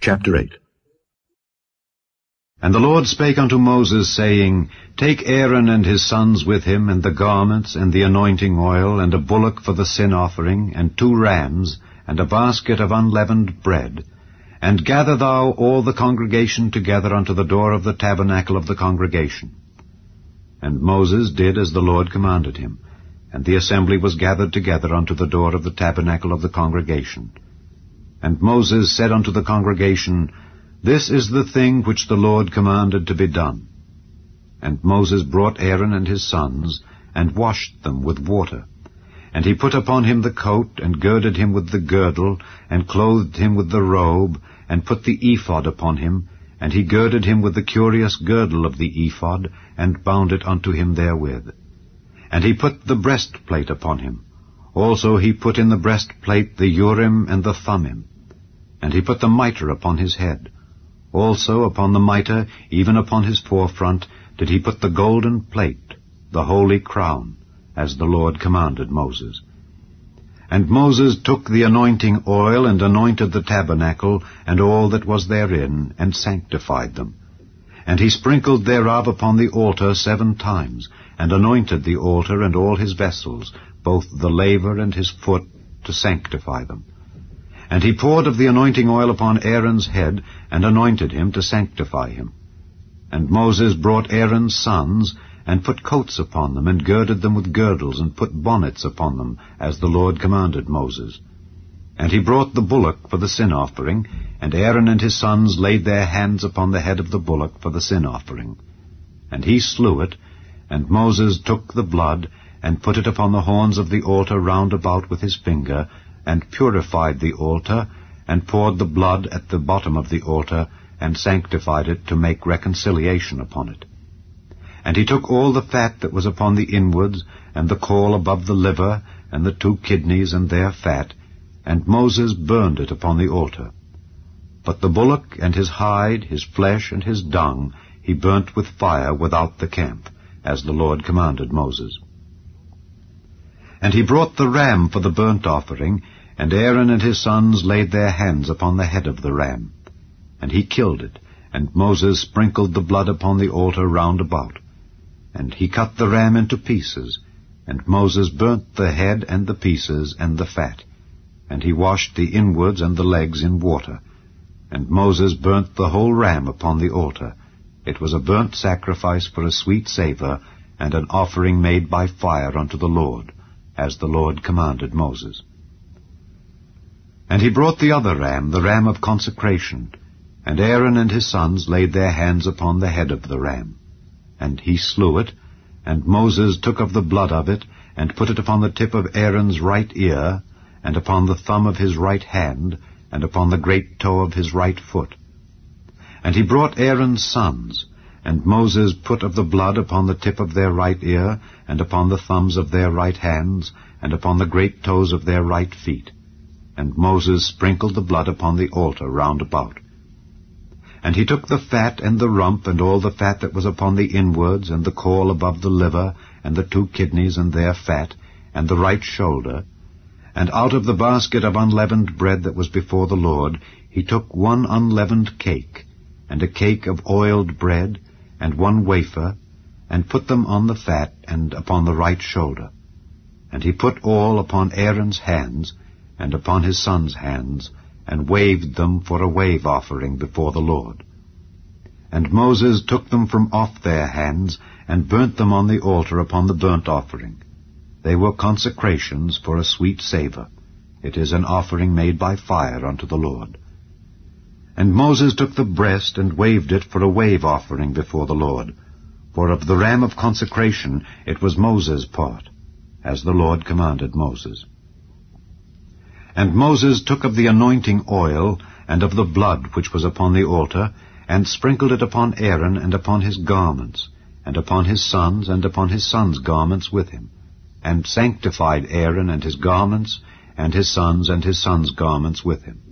Chapter 8. And the Lord spake unto Moses, saying, Take Aaron and his sons with him, and the garments, and the anointing oil, and a bullock for the sin offering, and 2 rams, and a basket of unleavened bread, and gather thou all the congregation together unto the door of the tabernacle of the congregation. And Moses did as the Lord commanded him, and the assembly was gathered together unto the door of the tabernacle of the congregation. And Moses said unto the congregation, This is the thing which the Lord commanded to be done. And Moses brought Aaron and his sons, and washed them with water. And he put upon him the coat, and girded him with the girdle, and clothed him with the robe, and put the ephod upon him, and he girded him with the curious girdle of the ephod, and bound it unto him therewith. And he put the breastplate upon him. Also he put in the breastplate the Urim and the Thummim. And he put the mitre upon his head. Also upon the mitre, even upon his forefront, did he put the golden plate, the holy crown, as the Lord commanded Moses. And Moses took the anointing oil, and anointed the tabernacle, and all that was therein, and sanctified them. And he sprinkled thereof upon the altar 7 times, and anointed the altar and all his vessels, both the laver and his foot, to sanctify them. And he poured of the anointing oil upon Aaron's head, and anointed him to sanctify him. And Moses brought Aaron's sons, and put coats upon them, and girded them with girdles, and put bonnets upon them, as the Lord commanded Moses. And he brought the bullock for the sin offering, and Aaron and his sons laid their hands upon the head of the bullock for the sin offering. And he slew it, and Moses took the blood, and put it upon the horns of the altar round about with his finger, and purified the altar, and poured the blood at the bottom of the altar, and sanctified it to make reconciliation upon it. And he took all the fat that was upon the inwards, and the caul above the liver, and the 2 kidneys and their fat, and Moses burned it upon the altar. But the bullock and his hide, his flesh and his dung, he burnt with fire without the camp, as the Lord commanded Moses. And he brought the ram for the burnt offering, and Aaron and his sons laid their hands upon the head of the ram. And he killed it, and Moses sprinkled the blood upon the altar round about. And he cut the ram into pieces, and Moses burnt the head and the pieces and the fat. And he washed the inwards and the legs in water. And Moses burnt the whole ram upon the altar. It was a burnt sacrifice for a sweet savour, and an offering made by fire unto the Lord, as the Lord commanded Moses. And he brought the other ram, the ram of consecration, and Aaron and his sons laid their hands upon the head of the ram. And he slew it, and Moses took of the blood of it, and put it upon the tip of Aaron's right ear, and upon the thumb of his right hand, and upon the great toe of his right foot. And he brought Aaron's sons, and Moses put of the blood upon the tip of their right ear, and upon the thumbs of their right hands, and upon the great toes of their right feet. And Moses sprinkled the blood upon the altar round about. And he took the fat and the rump, and all the fat that was upon the inwards, and the caul above the liver, and the 2 kidneys and their fat, and the right shoulder. And out of the basket of unleavened bread that was before the Lord, he took 1 unleavened cake, and a cake of oiled bread, and 1 wafer, and put them on the fat, and upon the right shoulder. And he put all upon Aaron's hands, and upon his sons' hands, and waved them for a wave offering before the Lord. And Moses took them from off their hands, and burnt them on the altar upon the burnt offering. They were consecrations for a sweet savour. It is an offering made by fire unto the Lord. And Moses took the breast, and waved it for a wave offering before the Lord. For of the ram of consecration it was Moses' part, as the Lord commanded Moses. And Moses took of the anointing oil, and of the blood which was upon the altar, and sprinkled it upon Aaron, and upon his garments, and upon his sons, and upon his sons' garments with him, and sanctified Aaron and his garments, and his sons' garments with him.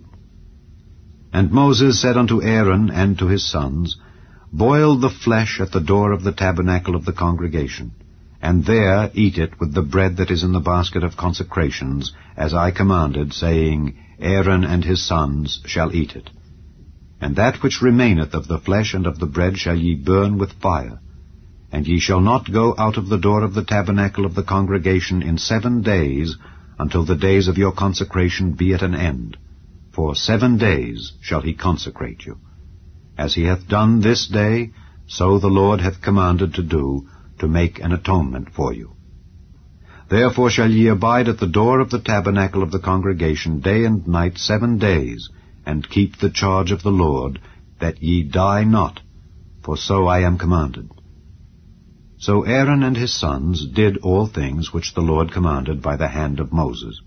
And Moses said unto Aaron and to his sons, Boil the flesh at the door of the tabernacle of the congregation, and there eat it with the bread that is in the basket of consecrations, as I commanded, saying, Aaron and his sons shall eat it. And that which remaineth of the flesh and of the bread shall ye burn with fire. And ye shall not go out of the door of the tabernacle of the congregation in 7 days, until the days of your consecration be at an end. For 7 days shall he consecrate you. As he hath done this day, so the Lord hath commanded to do, to make an atonement for you. Therefore shall ye abide at the door of the tabernacle of the congregation day and night 7 days, and keep the charge of the Lord, that ye die not, for so I am commanded. So Aaron and his sons did all things which the Lord commanded by the hand of Moses.